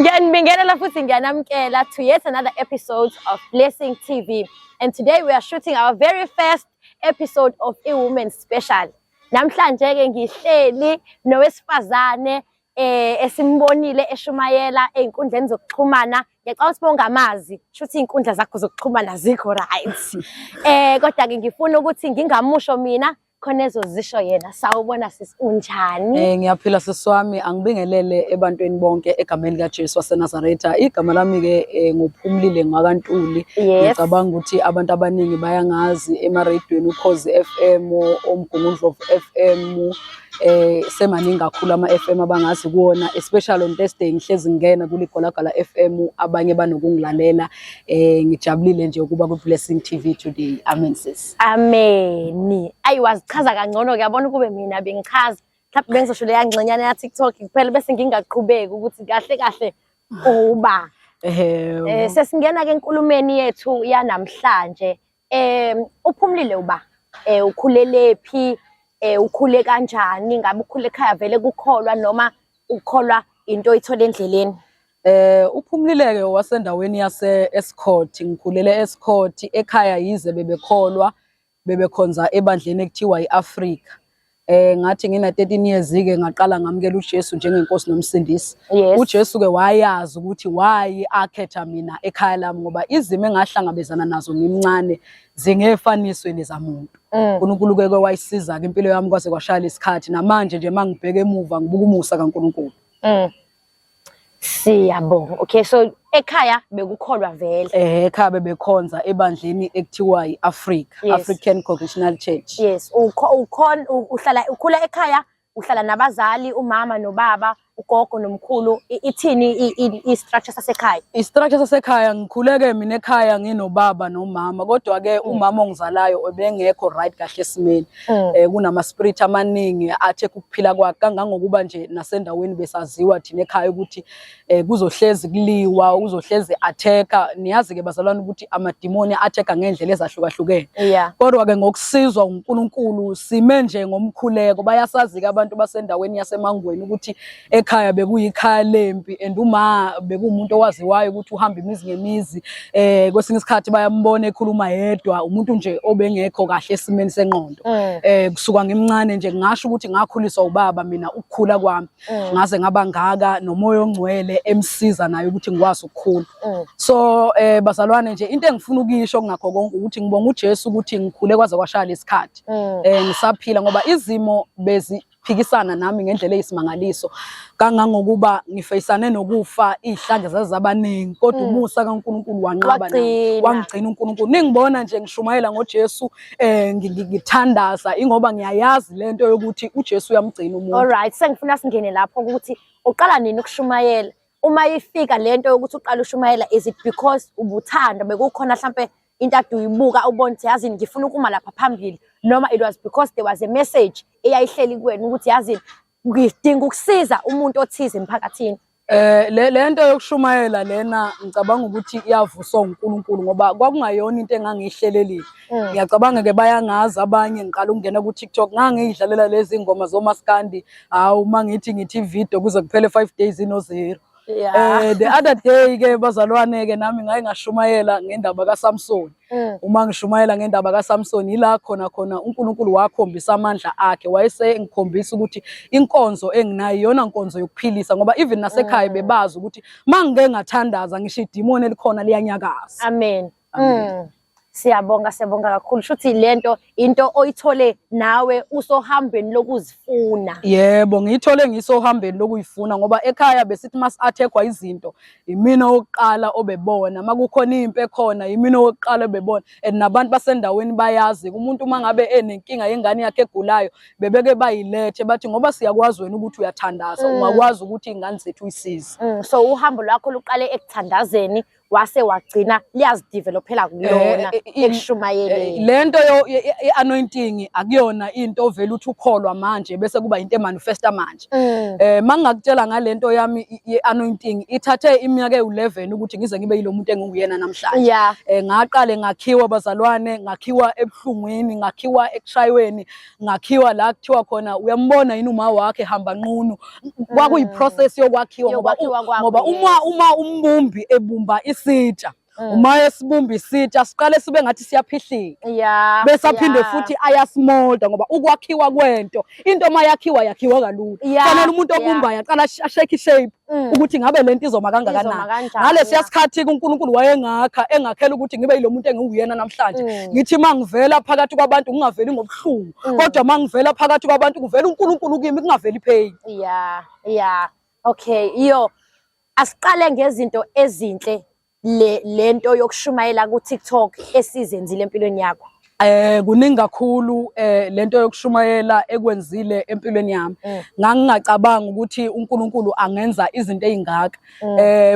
Ngiyanibingelela futhi ngiyanamkela to yet another episode of Blessing TV. And today we are shooting our very first episode of a Women Special. Namhlanje ke ngihleli nowesifazane esimbonile eshumayela einkundleni zokuxhumana. Ngiyacela ukuthi bongamazi, shuthi inkundla zakho zokuxhumana zikho right. Kodwa ke ngifuna ukuthi ngingamusho mina khona ezozisho yena. Sawubona sisi unjani? Ngiyaphila siswami, angibingelele ebantweni bonke egameni likaJesu waseNazaretha. Igama lami ke ngophumlile ngakantuli. Ngicabanga ukuthi abantu abaningi bayangazi emaradiweni uKhozi FM, oMgungundlovu FM, semaningi kakhulu ama FM abangazi kuona, especially on Thursday ngihlezi ngena kuligolagala FM, abanye banokungilalela. Ngijabulile nje ukuba ku Blessing TV today. Amen sis. Amen. Ayiwazichaza kangcono kuyabona kube mina bengichaza. Mhlawumbe bengizosho le yangxenyana ya TikTok kuphela bese ngingaqhubeki ukuthi kahle kahle uba. Sesingena ke enkulumeni yethu yanamhlanje. Uphumlile uba ukhulele phi? Ukhule kanjani? Ngabe ukhule ekhaya vele kukholwa noma ukholwa into oyithola endleleni? Uphumlileke wasendaweni yase Escort. Ngikhulele Escort, ekhaya yize bebekhonza ebandleni ekuthiwa iAfrika. Ngathi ngina 13 years ke ngaqala ngamukela uJesu njengenkosi nomsindisi. uJesu ke wayazi ukuthi why akhetha mina ekhaya lami ngoba izimo engahlangabezana nazo ngimncane zingefaniswe nezamuntu. uNkulunkulu ke wayisiza ke impilo yami kwase kwashaya isikhathi, namanje nje mangibheke emuva ngibuka umusa kaNkulunkulu. Siyabonga. Okay, so ekhaya bekukholwa vele. Ekhaya bebekhonza ebandleni ekuthiwa iAfrika, African Congregational Church. Yes, ukhula ekhaya, uhlala nabazali, umama nobaba, ugogo nomkhulu. Ithini i-structure sasekhaya? I-structure sasekhaya ngikhuleke mina ekhaya nginobaba nomama, kodwa ke umama ongizalayo obengekho right kahle esimeni. Kunama spirit amaningi athe ukuphila kwakhe kangangokuba nje nasendaweni besaziwa thina ekhaya ukuthi kuzohlezi kuliwa, uzohlezi attacker. Niyazi ke bazalwane ukuthi amadimoni attacker ngendlela ezahlukahlukene. Kodwa ke ngokusizwa uNkulunkulu sime nje ngomkhuleko, bayasazi ke abantu basendaweni yaseMangweni ukuthi ekhaya bekuyikhaya lempi and uma bekumuntu owaziwayo ukuthi uhamba imizi ngemizi. Kwesinye isikhathi bayambona ekhuluma yedwa, umuntu nje obengekho kahle esimeni sengqondo. Kusuka ngimncane nje ngasho ukuthi ngakhuliswa ubaba mina ukukhula kwami, ngaze ngaba ngaka nomoya ongcwele emsiza naye ukuthi ngikwazi ukukhula. So bazalwane nje into engifuna ukuyisho ngakho konke ukuthi ngibonga uJesu ukuthi ngikhule kwaze kwashaya lesikhathi. Ngisaphila ngoba izimo beziphikisana nami ngendlela eyisimangaliso, kangangokuba ngifeyisane nokufa, ihlandla zazabaningi, kodwa umusa kaNkulunkulu wanqaba nami, wangigcina uNkulunkulu. Ningibona nje ngishumayela ngoJesu, ngithandaza ingoba ngiyayazi lento yokuthi uJesu uyamgcina umuntu. Alright, sengifuna singene lapho ukuthi uqala nini ukushumayela? Uma ifika lento yokuthi uqala ushumayela, is it because ubuthanda bekukhona mhlambe into ade uyibuka ubona ukuthi yazi ngifuna ukuma lapha phambili, noma it was because there was a message eyayihleli kuwena ukuthi yazi ngidinga ukusiza umuntu othize emphakathini? Lento yokushumayela lena ngicabanga ukuthi iyavuswa uNkulunkulu ngoba kwakungayona into engangihlelelile. Ngiyacabanga ke bayangazi abanye ngiqala ukungena ku TikTok ngangidlalela lezi ngoma zomaskandi, hawu mangithi video kuze kuphele 5 days ino0. The other day ke bazalwane ke nami ngaye ngashumayela ngendaba kaSamson. Uma ngishumayela ngendaba kaSamson ila khona uNkulunkulu wakhombisa amandla akhe, wayese ngikhombisa ukuthi inkonzo enginayo iyona nkonzo yokuphilisa ngoba even nasekhaya bebazi ukuthi mangike ngathandaza ngisho idimoni elikhona liyanyakaza. Amen. Siyabonga kakhulu. Shuthi lento into oyithole nawe usohambeni lokuzifuna. Yebo, ngiyithole ngisohambeni lokuyifuna ngoba ekhaya besithi mas attackwa izinto imina oqala obebona, makukhona impi ekhona imina oqala obebona, and nabantu basendaweni bayazi umuntu mangabe enenkinga yengane yakhe egulayo bebeke bayilethe bathi ngoba siyakwazi wena ukuthi uyathandaza, ungakwazi ukuthi ingane zethu uyisize. So uhambo lwakho luqale ekuthandazeni wase wagcina liyazidevelopela kuyona ekushumayeleni. Lento ye-anointing akuyona into ovela uthi ukholwa manje bese kuba into emanifesta manje. Mangakutshela ngalento yami ye-anointing ithathe iminyaka ewu11 ukuthi ngize ngibe yilo muntu engiyena namhlanje. Ngaqale ngakhiwa bazalwane, ngakhiwa ebuhlungwini, ngakhiwa ekushayweni, ngakhiwa la kuthiwa khona uyambona yini uma wakhe hamba nqunu. Kwakuyiprocess yokwakhiwa ngoba uma umbumbi ebumba isitsha uma esibumba isitsha siqale sibe ngathi siyaphihlika bese aphinde futhi ayasimolda ngoba ukwakhiwa kwento into mayakhiwa yakhiwa kalula. Fanele umuntu obumbayo aqala ashake shape ukuthi ngabe lento izoma kangakanani. Ngalesi yasikhathi uNkulunkulu wayengakha engakhela ukuthi ngibe yilo muntu engiyena namhlanje. Ngithi mangivela phakathi kwabantu ngingaveli ngobuhlungu kodwa mangivela phakathi kwabantu kuvela uNkulunkulu kimi kungaveli pain. Okay, asiqale ngezinto ezinhle lento yokushumayela ku TikTok esizenzile empilweni yakho. Kuningi kakhulu lento yokushumayela ekwenzile empilweni yami. Ngangingacabanga ukuthi uNkulunkulu angenza izinto ezingaka.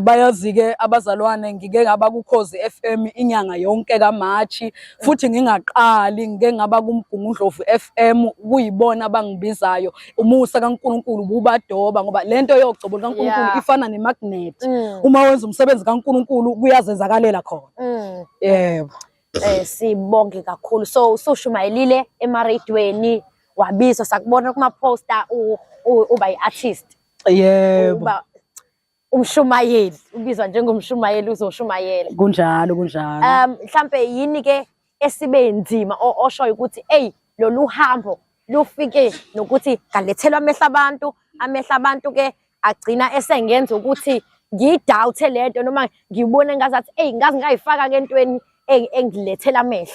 Bayazi ke abazalwane ngike ngaba ku Khosi FM inyanga yonke kaMarch futhi ngingaqali ngike ngaba kuMgungundlovu FM kuyibona abangibizayo. Umusa kaNkulunkulu bubadoba ngoba lento yogcobo kaNkulunkulu ifana nemagnet. Uma wenza umsebenzi kaNkulunkulu kuyazenzakalela khona. Yebo. Sibonge kakhulu. So ushumayelile emaradweni wabizwa sakubona kuma poster uba iartist. Yebo. Uba umshumayeli ubizwa njengomshumayeli uzoshumayela. Kunjalo. Mhlambe yini ke esibe nzima oshoyo ukuthi lolu hambo lufike nokuthi galethelwa amehla abantu ke agcina esengenza ukuthi ngidoubte lento noma ngibone ngazathi ngazi ngayifaka kentweni engilethela amehlo.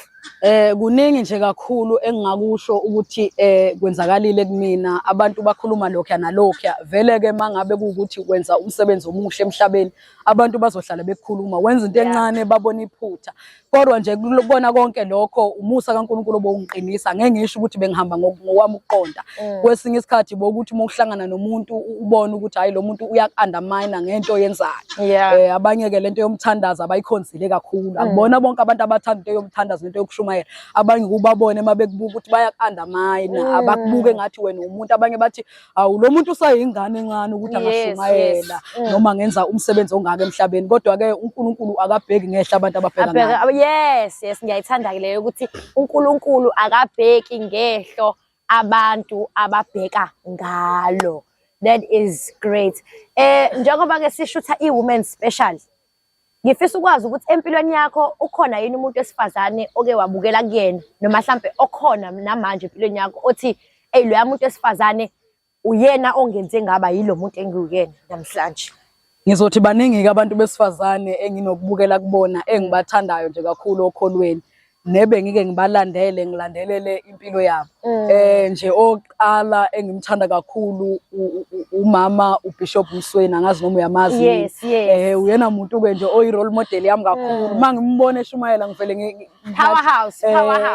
Kuningi nje kakhulu engingakusho ukuthi kwenzakalile kumina. Abantu bakhuluma lokho nalokho vele ke mangabe ukuthi wenza umsebenzi omuhle emhlabeni abantu bazohlala bekhuluma. Wenza into encane babona iphutha kodwa nje kubona konke lokho umusa kaNkulunkulu obongiqinisa. Ngeke ngisho ukuthi bengihamba ngokwami uqonda. Kwesinye isikhathi bokuthi uma uhlangana nomuntu ubone ukuthi hayi lo muntu uyak-undermine ngento yenzayo. Abanye ke lento yomthandazo abayikhonzile kakhulu. Akubona bonke abantu abathanda into yomthandazo lento yokushumayela. Abanye kubabone mabekubuka ukuthi bayak-undermine abakubuke ngathi wena umuntu. Abanye bathi awu lo muntu usayingane encane ukuthi angashumayela noma ngenza umsebenzi ongaka emhlabeni kodwa ke uNkulunkulu akabheki ngehla abantu ababheka ngayo. Yes, ngiyayithanda leyo ukuthi uNkulunkulu akabheki ngehlo abantu ababheka ngalo. That is great. Njengoba ke sishutha iwomen special, ngifisa ukwazi ukuthi empilweni yakho ukhona yini umuntu wesifazane oke wabukela kuyena noma mhlambe okhona namanje empilweni yakho othi loya muntu wesifazane uyena ongenze ngaba yilo muntu engiyena namhlanje? Ngizothi baningi ke abantu besifazane enginokubukela kubona engibathandayo nje kakhulu okholweni nebe ngike ngilandelele impilo yabo. Nje oqala engimthanda kakhulu umama uBishop Msweni, angazi noma uyamazi. Yes. Uyena umuntu ke nje oyi-role model yami kakhulu. Mangimbona eshumayela ngivele powerhouse.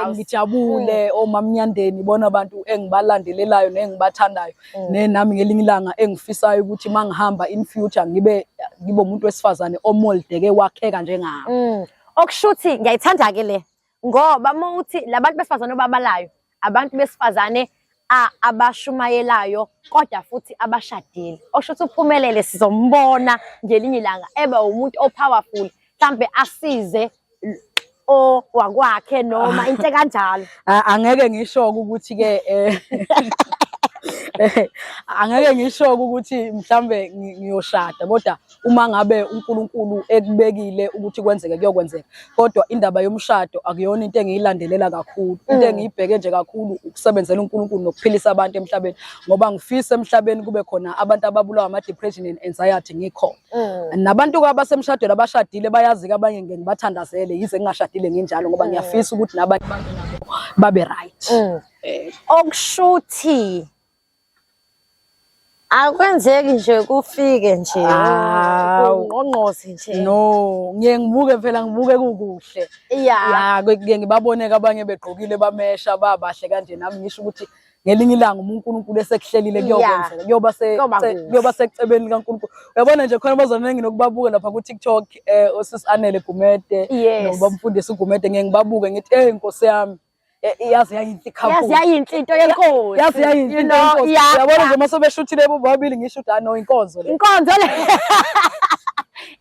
Ngijabule omama Mnyandeni bona abantu engibalandelelayo nengibathandayo nami ngelinye ilanga engifisayo ukuthi mangihamba in future ngibe umuntu wesifazane omoldeke wakheka njengami. Okushuthi ngiyayithanda ke le ngoba mawuthi labantu besifazane obabalayo abantu besifazane abashumayelayo kodwa futhi abashadile. Okushuthi uphumelele sizombona ngelinye ilanga eba umuntu opowerful mhlambe asize wakwakhe noma into kanjalo. Angeke ngisho ukuthi ke angeke ngisho ukuthi mhlambe ngiyoshada kodwa uma ngabe uNkulunkulu ekubekile ukuthi kwenzeke kuyokwenzeka. Kodwa indaba yomshado akuyona into engiyilandelela kakhulu. Into engiyibheke nje kakhulu ukusebenzela uNkulunkulu nokuphilisa abantu emhlabeni ngoba ngifisa emhlabeni kube khona abantu ababulawa ama depression and anxiety ngikhona. Nabantu abasemshadweni abashadile bayazi ke abanye ngeke ngibathandazele yize ngingashadile nginjalo ngoba ngiyafisa ukuthi nabanye abantu nabo babe right. Okushuthi akwenzeki nje kufike nje ungqongqoze nje. No, ngibuke phela ngibuke kukuhle. Ngibaboneke abanye begqokile bamesha babahle kanje nami ngisho ukuthi ngelinye ilanga uNkulunkulu esekuhlelile kuyokwenzeka kuyoba secebeni likaNkulunkulu. Uyabona nje khona bazoningi nokubabuka lapha ku TikTok osisi Anele Gumede nobamfundisi uGumede ngeke ngibabuke ngithi Nkosi yami yazi yayinhle ikhaphu yazi yayinhle into yenkosi yazi yayinhle into yenkosi uyabona nje mase beshuthile bobabili ngisho uthi no inkonzo le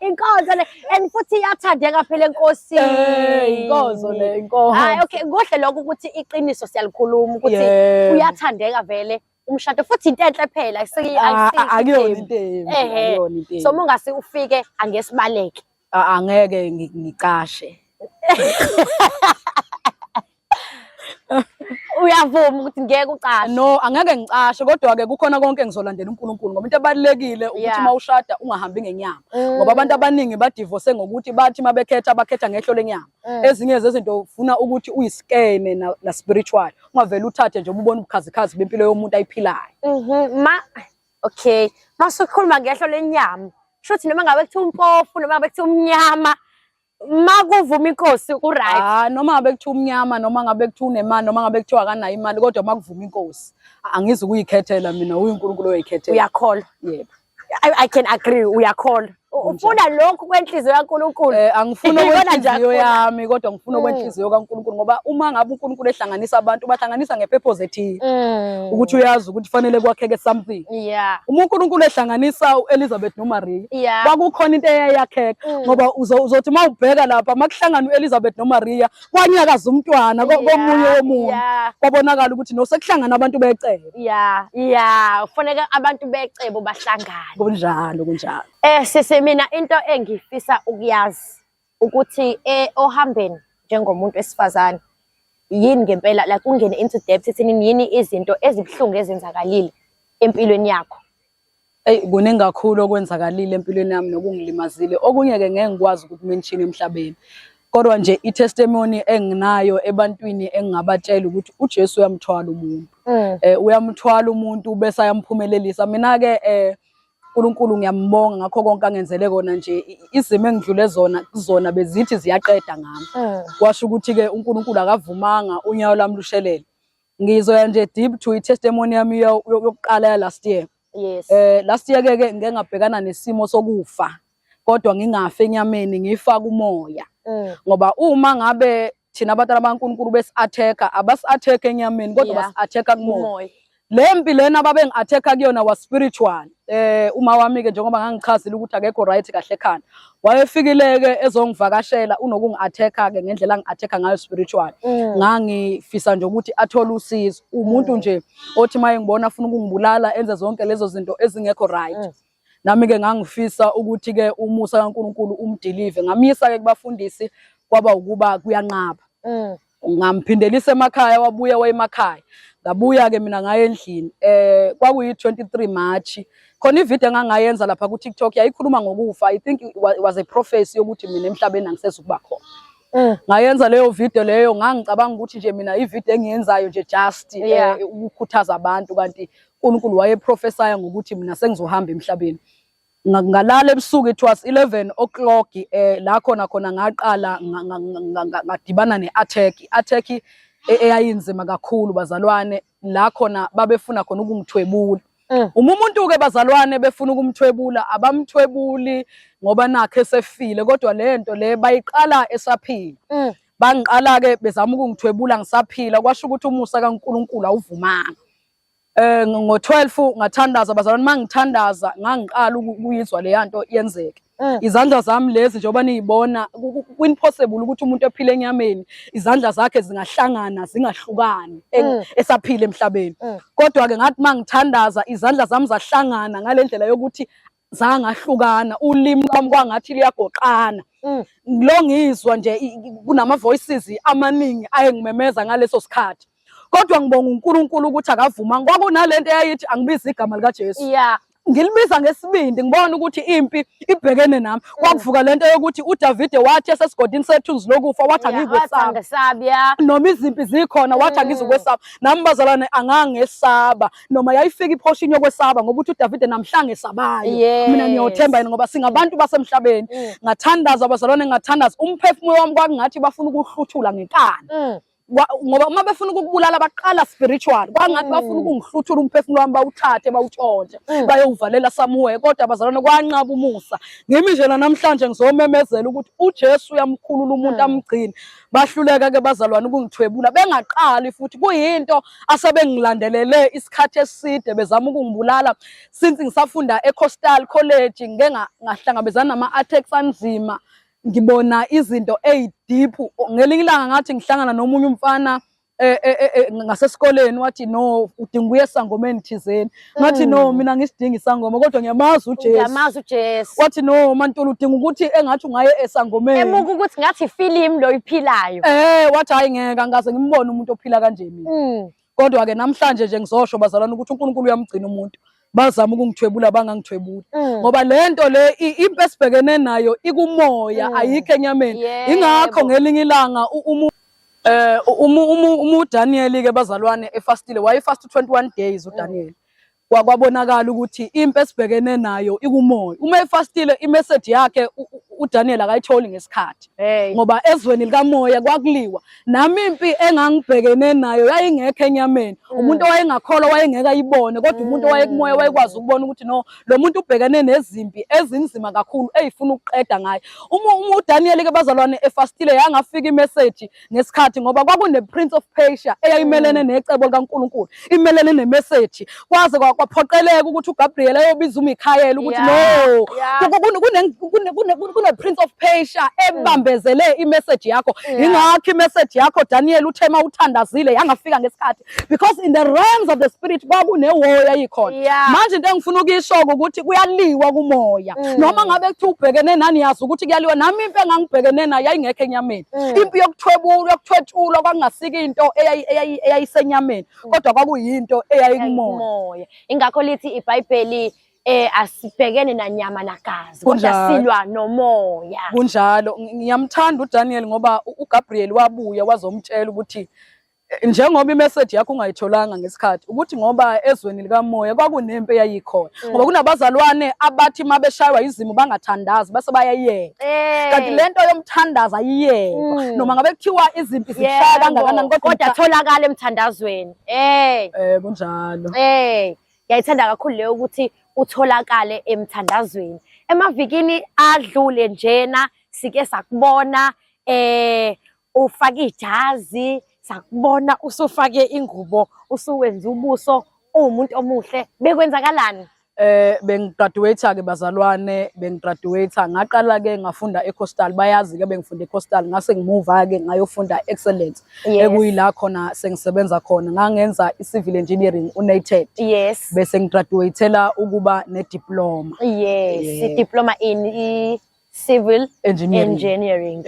inkonzo le and futhi iyathandeka phela enkosini inkonzo le inkonzo hayi okay kuhle lokho ukuthi iqiniso siyalikhuluma ukuthi uyathandeka vele umshado futhi into enhle phela akuyona into embi so mongase ufike angesibaleke angeke ngicashe uyavuma ukuthi ngeke ucashe no angeke ngicashe kodwa ke kukhona konke ngizolandela uNkulunkulu ngoba into ebalekile ukuthi mawushada ungahambi ngenyama ngoba abantu abaningi badivorce ngokuthi bathi mabekhetha bakhetha ngehlo lenyama ezinye zezinto ufuna ukuthi uyiskene na spiritual ungavela uthathe nje ubone ubukhazikhazi bempilo yomuntu ayiphilayo okay masukhuluma ngehlo lenyama shothi noma ngabe kuthiwa umpofu noma ngabe kuthiwa umnyama makuvuma inkosi ku-right noma ngabe kuthiwa umnyama noma ngabe kuthiwa unemali noma ngabe kuthiwa akanayo imali kodwa makuvuma inkosi angizi ukuyikhethela mina uNkulunkulu oyikhethela uyakholwa yebo I can agree uyakholwa ufuna lokhu kwenhliziyo kaNkulunkulu angifuna kwenhliziyo yami kodwa ngifuna kwenhliziyo kaNkulunkulu ngoba uma ngabe uNkulunkulu ehlanganisa abantu bahlanganisa ngepurpose ethile ukuthi uyazi ukuthi fanele kwakheke something uma uNkulunkulu ehlanganisa uElizabeth noMaria kwakukhona into eyayakheka ngoba uzothi mawubheka lapha makuhlangana uElizabeth noMaria kwanyakaza umntwana komunye womuntu kwabonakala ukuthi no sekuhlangana abantu becebo kufanele abantu becebo bahlangana kunjalo sese mina into engifisa ukuyazi ukuthi ohambeni njengomuntu wesifazane yini ngempela la kungene into depth ethini yini izinto ezibhlungu ezenzakalile empilweni yakho kuningi kakhulu okwenzakalile empilweni yami nokungilimazile okunye ke ngeke ngikwazi ukuthi mention emhlabeni kodwa nje itestimony enginayo ebantwini engingabatshela ukuthi uJesu uyamthwala umuntu uyamthwala umuntu bese ayamphumelelisa mina ke uNkulunkulu ngiyambonga ngakho konke angenzele kona nje izimo engidlule zona bezithi ziyaqeda ngami kwasho ukuthi ke uNkulunkulu akavumanga unyawo lami lushelele ngizoya nje deep to itestimony yami yokuqala last year last year ke ngeke ngabhekana nesimo sokufa kodwa ngingafe enyameni ngifaka umoya ngoba uma ngabe thina abantwana baNkulunkulu besi-attacker abasi-attack enyameni kodwa basi-attacker kumoya lempi lena babengi-attacker kuyona was spiritual uma wami ke njengoba ngangichazile ukuthi akekho right kahle ekhanda wayefikile-ke ezongivakashela unokungi-attacker ke ngendlela angi-attacker ngayo spiritual ngangifisa nje ukuthi athole usizo umuntu nje othi maye ngibona afuna ukungibulala enze zonke lezo zinto ezingekho right nami ke ngangifisa ukuthi ke umusa kaNkulunkulu umdelive ngamisa ke kubafundisi kwaba ukuba kuyanqaba ngamphindelisa emakhaya wabuya wayemakhaya ngabuya ke mina ngaye endlini kwakuyi 23 March khona ivideo engangayenza lapha ku TikTok yayikhuluma ngokufa I think it was a prophecy yokuthi mina emhlabeni angisezukuba khona ngayenza leyo video leyo ngangicabanga ukuthi nje mina ivideo engiyenzayo nje just ukukhuthaza abantu kanti uNkulunkulu wayeprophesya ngokuthi mina sengizohamba emhlabeni ngalala ebusuku it was 11 o'clock la khona ngaqala ngadibana ne-attack eyayinzima kakhulu bazalwane la khona babefuna khona ukungithwebula umuntu ke bazalwane befuna ukumthwebula abamthwebuli ngoba nakhe sefile kodwa lento le bayiqala esaphila bangiqala ke bezama ukungithwebula ngisaphila kwasho ukuthi umusa kaNkulunkulu awuvumanga ngo-12 ngathandaza bazalwane mangithandaza ngangiqala ukuyizwa le yanto yenzeke izandla zami lezi njengoba niyibona impossible ukuthi umuntu ephile enyameni izandla zakhe zingahlangana zingahlukani esaphila emhlabeni kodwa ke ngathi mangithandaza izandla zami zahlangana ngalendlela yokuthi zangahlukana ulimi lwami kwangathi liyagoqana lo ngizwa nje kunama voices amaningi ayengimemeza ngaleso sikhathi kodwa ngibonga uNkulunkulu ukuthi akavuma kwakunalento eyayithi angibiza igama lika Jesu ngilibiza ngesibindi ngibona ukuthi impi ibhekene nami kwakuvuka lento yokuthi uDavid wathi esesigodini sethuzi lokufa wathi angizokwesaba noma izimpi zikhona wathi angizokwesaba nami bazalwane angangesaba noma yayifika iphoshin yokwesaba ngoba uthi uDavid namhlanje esabayo mina ngiyothemba yena ngoba singabantu basemhlabeni ngathandaza bazalwane ngathandaza umphefumulo wami kwakungathi bafuna ukuhluthula ngenkani ngoba uma befuna ukubulala baqala spiritual kwangathi bafuna ukungihluthula umphefumulo wami bawuthathe bawutshontshe bayowuvalela somewhere kodwa bazalwane kwanqaba umusa ngimi nje namhlanje ngizomemezela ukuthi uJesu uyamkhulula umuntu amgcini bahluleka ke bazalwane ukungithwebula bengaqali futhi kuyinto asebengilandelele isikhathi eside bezama ukungibulala since ngisafunda eCoastal College ngahlangabezana nama-attacks anzima ngibona izinto deep ngelinye ilanga ngathi ngihlangana nomunye umfana ngasesikoleni wathi no udinga ukuya esangomeni thizeni ngathi no mina ngisidinga isangoma kodwa ngiyamazi uJesu wathi no Mantuli udinga ukuthi engathi ungaye esangomeni emuka ukuthi ngathi film lo iphilayo wathi hayi ngeke angaze ngimbone umuntu ophila kanje mina kodwa ke namhlanje nje ngizosho bazalwana ukuthi uNkulunkulu uyamgcina umuntu bazama ukungithwebula bangangithwebula ngoba lento le impi esibhekene nayo ikumoya ayikho enyameni ingakho ngelinye ilanga uDaniel ke bazalwane efastile wayefast 21 days uDaniel kwabonakala ukuthi impi esibhekene nayo ikumoya uma efastile imessage yakhe uDaniel akayitholi ngesikhathi ngoba ezweni likamoya kwakuliwa nami impi engangibhekene nayo yayingekho enyameni umuntu owayengakholwa wayengeka ayibone kodwa umuntu owayekumoya wayekwazi ukubona ukuthi no lo muntu ubhekene nezimpi ezinzima kakhulu ezifuna ukuqeda ngayo uma uDaniel ke bazalwane efastile yangafika imessage ngesikhathi ngoba kwakune Prince of Persia eyayimelene necebo likaNkulunkulu imelene nemessage kwaze kwaphoqeleka ukuthi uGabriel ayobiza uMikhayeli ukuthi no kune Prince of Persia ebambezele imessage yakho ingakho imessage yakho Daniel uthema uthandazile yangafika ngesikhathi because in the realms of the spirit kwakune war yayikhona manje into engifuna ukisho ukuthi kuyaliwa kumoya noma ngabe kuthi ubhekene nani yazi ukuthi kuyaliwa nami impi engangibhekene nayo yayingekho enyameni impi yokuthwetshulwa kwakungasika into eyayisenyameni kodwa kwakuyinto eyayikumoya ingakho lithi iBhayibheli asibhekene nanyama nagazi kodwa silwa nomoya kunjalo ngiyamthanda uDaniel ngoba uGabriel wabuya wazomtshela ukuthi njengoba imessage yakho ungayitholanga ngesikhathi ukuthi ngoba ezweni likamoya kwakunempi eyayikhona ngoba kunabazalwane abathi mabeshaywa izimo bangathandazi base bayayeka kanti lento yomthandaza ayiyeka noma ngabe kuthiwa izimpi zishaya kangakanani kodwa tholakala emthandazweni kunjalo ngiyayithanda kakhulu leyo ukuthi utholakale emthandazweni emavikini adlule njena sike sakubona ufake ijazi sakubona usufake ingubo usuwenza ubuso umuntu omuhle bekwenzakalani bengigraduate ke bazalwane bengigraduate ngaqala ke ngafunda eCoastal bayazi ke bengifunda eCoastal ngase ngimuva ke ngayofunda excellence ekuyila khona sengisebenza khona ngangenza i-civil engineering uNated bese ngigraduatela ukuba ne-diploma diploma in civil engineering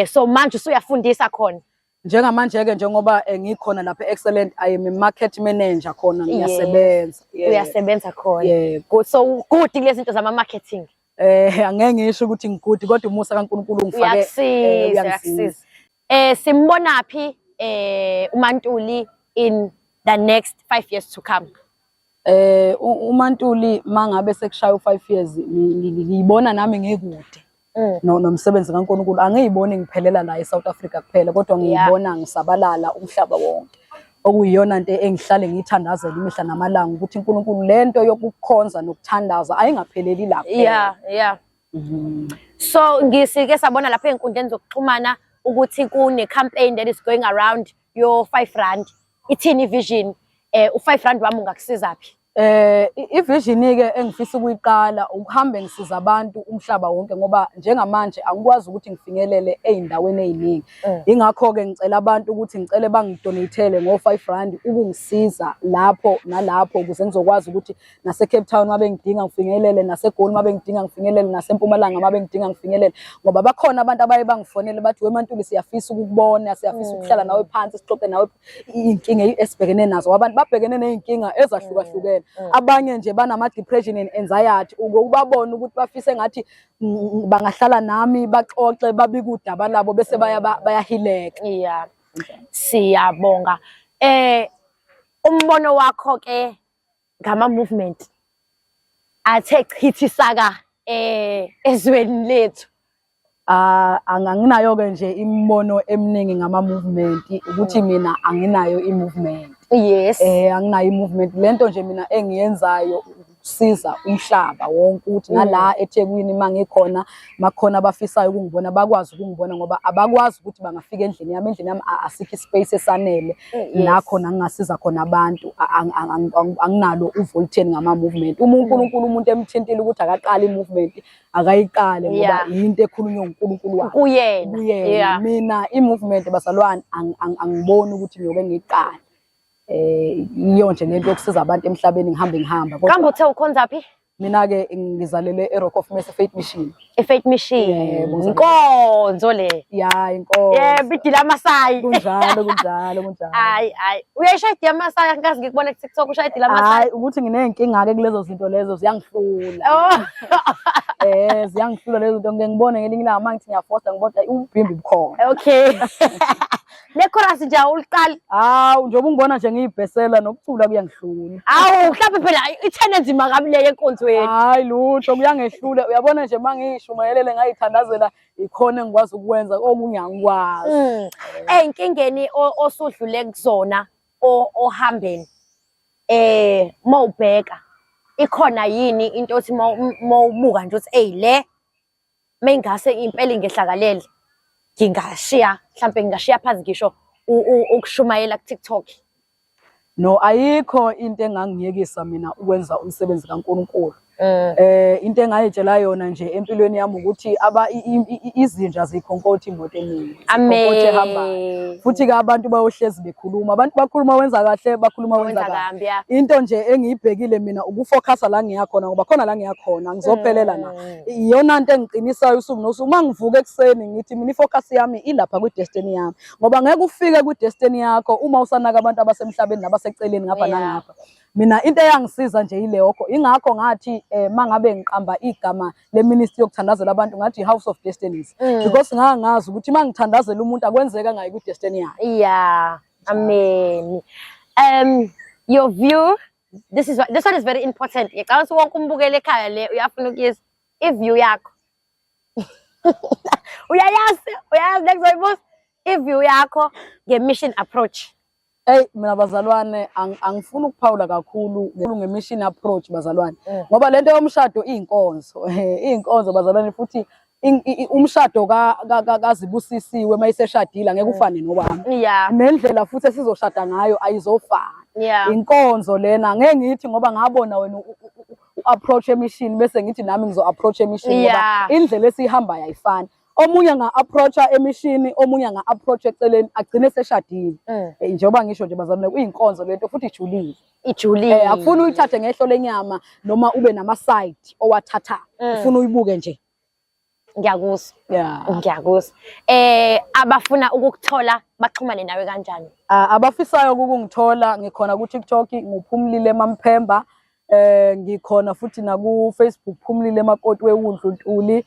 so manje usuyafundisa khona njengamanje ke njengoba ngikhona lapha excellent I am a market manager khona ngiyasebenza uyasebenza khona so good lezinto zama marketing angeke ngisho ukuthi ngigudi kodwa umusa kaNkulunkulu ngifake uyasiza simbona phi uMantuli in the next 5 years to come uMantuli mangabe sekushaya u5 years ngiyibona nami ngikude nomsebenzi kaNkulunkulu angiyiboni ngiphelela la eSouth Africa kuphela kodwa ngiyibona ngisabalala umhlaba wonke okuyiyona into engihlale ngiyithandazela imihla namalanga ukuthi uNkulunkulu lento yokukhonza nokuthandaza ayingapheleli lapha so ngisike sabona lapha enkundleni zokuxhumana ukuthi kune campaign that is going around your 5 rand ithini vision u5 rand wami ungakusiza phi ivision ke engifisa ukuyiqala ukuhambe ngisiza abantu umhlaba wonke ngoba njengamanje angikwazi ukuthi ngifinyelele eindaweni eziningi ingakho ke ngicela abantu ukuthi ngicele bangidonatele ngo5 rand ukungisiza lapho nalapho ukuze ngizokwazi ukuthi nase Cape Town mabe ngidinga ngifinyelele nase Goli mabe ngidinga ngifinyelele nase Mpumalanga mabe ngidinga ngifinyelele ngoba bakhona abantu abaye bangifonele bathi weMantuli siyafisa ukukubona siyafisa ukuhlala nawe phansi sixoxe nawe inkinga esibhekene nazo abantu babhekene nezinkinga ezahlukahlukene abanye nje banama depression and anxiety ukubabona ukuthi bafise ngathi bangahlala nami baxoxe babike udaba labo bese bayahileka siyabonga umbono wakho ke ngama movement athe chithisa ka ezweni lethu Anginayo ke nje imibono eminingi ngama movement ukuthi mina anginayo i movement. Yes. Anginayo i movement. Lento nje mina engiyenzayo ukusiza umhlaba wonke ukuthi nala eThekwini mangikhona makhona abafisayo ukungibona bakwazi ukungibona ngoba abakwazi ukuthi bangafika endlini yami asikho ispace esanele la khona ngingasiza khona abantu. Anginalo uvolteni ngama movement. uNkulunkulu umuntu emthintile ukuthi akaqala i movement akayiqale ngoba into ekhulunywa uNkulunkulu wakhe kuyena. Mina i movement bazalwane angiboni ukuthi ngiyoke ngiqale. Iyo nje lento yokusiza abantu emhlabeni ngihamba kambe uthe ukhonza phi? Mina ke ngizalelwe eRock of Mercy Faith Mission. Faith Mission inkonzo le. Inkonzo. Bidila Masayi. Kunjalo. Hayi uyayishaya idila Masayi ngikazi ngikubona ku TikTok ushaya idila Masayi. Ukuthi nginenkinga ke kulezo zinto lezo ziyangihlula. Ziyangihlula lezo zinto ngibone ngelinye ilanga mangithi ngiyafosta ngibona ubhimbi bukhona. Okay. Le chorus nje uliqala. Njengoba ungibona nje ngiyibhesela nokucula kuyangihlula. Mhlawumbe phela i-challenge makabile enkonzweni. Hayi lutho kuyangehlula uyabona nje mangishumayelele ngayithandazela ikhona engikwazi ukwenza okunye angikwazi. Inkingeni osudlule kuzona ohambeni mawubheka ikhona yini into othi mawubuka nje uthi le mengase impela ngehlakalele ngingashiya mhlambe ngingashiya phansi ngisho ukushumayela ku TikTok? No, ayikho into engangiyekisa mina ukwenza umsebenzi kaNkulunkulu. Into engayitshela yona nje empilweni yami ukuthi izinja zikhonkotha imoto eningi. Ikhonkothi ehambayo. Futhi ke abantu bayohlezi bekhuluma. Abantu bakhuluma wenza kahle, bakhuluma wenza kabi. Into nje engiyibhekile mina ukufocusa la ngiyakhona ngoba khona la ngiyakhona ngizophelela na. Iyona into engiqinisayo usuku nosuku mangivuka ekseni ngithi mina ifocus yami ilapha ku destiny yami. Ngoba ngeke ufike ku destiny yakho uma usanaka abantu abasemhlabeni nabaseceleni ngapha nangapha. Mina into eyangisiza nje ileyokho ingakho ngathi mangabe ngiqamba igama le ministry yokuthandazela abantu ngathi House of Destinies because ngangazi ukuthi mangithandazela umuntu akwenzeka ngayi ku destiny yakhe. Amen. Your view, this one is very important. Ngicabanga wonke umbukele ekhaya le uyafuna ukuyizwa i-view yakho. Uyayazi nekuzoyibuza i-view yakho nge-mission approach. Mina bazalwane angifuni ukuphawula kakhulu nge-mission approach bazalwane ngoba lento yomshado iyinkonzo bazalwane futhi umshado kaZibusisiwe mayiseshadile ngeke ufane nowami nendlela futhi esizoshada ngayo ayizofana. Inkonzo lena ngeke ngithi ngoba ngabona wena u-approach emission bese ngithi nami ngizo-approach emission ngoba indlela esiyihambayo ayifani. Omunye nga-approacha emishini, omunye nga-approach eceleni agcine seshadile. Njengoba ngisho nje bazalwane kuyinkonzo lento futhi ijulile. Akufuni uyithathe ngehlo lenyama noma ube nama-side owathatha. Ufuna uyibuke nje. Ngiyakuzwa. Abafuna ukukuthola baxhumane nawe kanjani? Abafisayo ukungithola ngikhona ku TikTok nguPhumlile Mamphemba. Ngikhona futhi na ku Facebook Phumlile Makoti weWundlu Ntuli.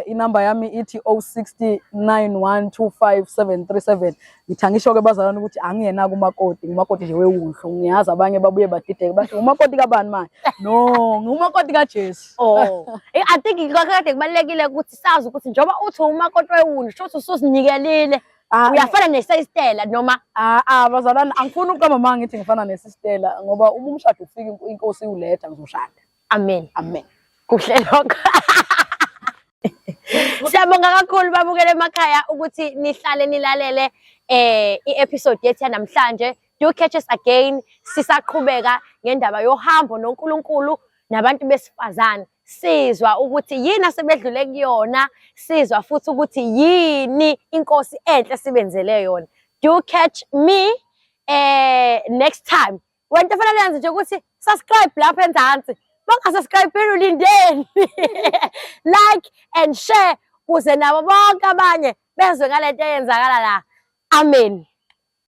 Inamba yami ithi 0691255737. Ngithangisho ke bazalwane ukuthi angiyena kumakoti, ngumakoti nje weWundlu. Ngiyazi abanye babuye badideke bathi umakoti kabani manje? No, ngumakoti kaJesu. I think ngikade kubalekile ukuthi sazi ukuthi njoba uthi umakoti weWundlu shothi ususinikelile. Uyafana neSistela noma bazalwane angifuni ukuqamba manje ngithi ngifana neSistela ngoba uma umshado ufika inkosi uletha ngizoshada. Amen. Kuhle lokho. Siyabonga kakhulu babukele emakhaya ukuthi nihlale nilalele i-episode yethu namhlanje. Do catch us again sisaqhubeka ngendaba yohambo noNkulunkulu nabantu besifazane. Sizwa ukuthi yini asebedlule kuyona, sizwa futhi ukuthi yini inkosi enhle sibenzele yona. Do catch me next time. Wena fanele yenze nje ukuthi subscribe lapha enzansi. Subscribe ulindeni. Like and share ukuze nabo bonke abanye bezwe ngalento eyenzakala la. Amen.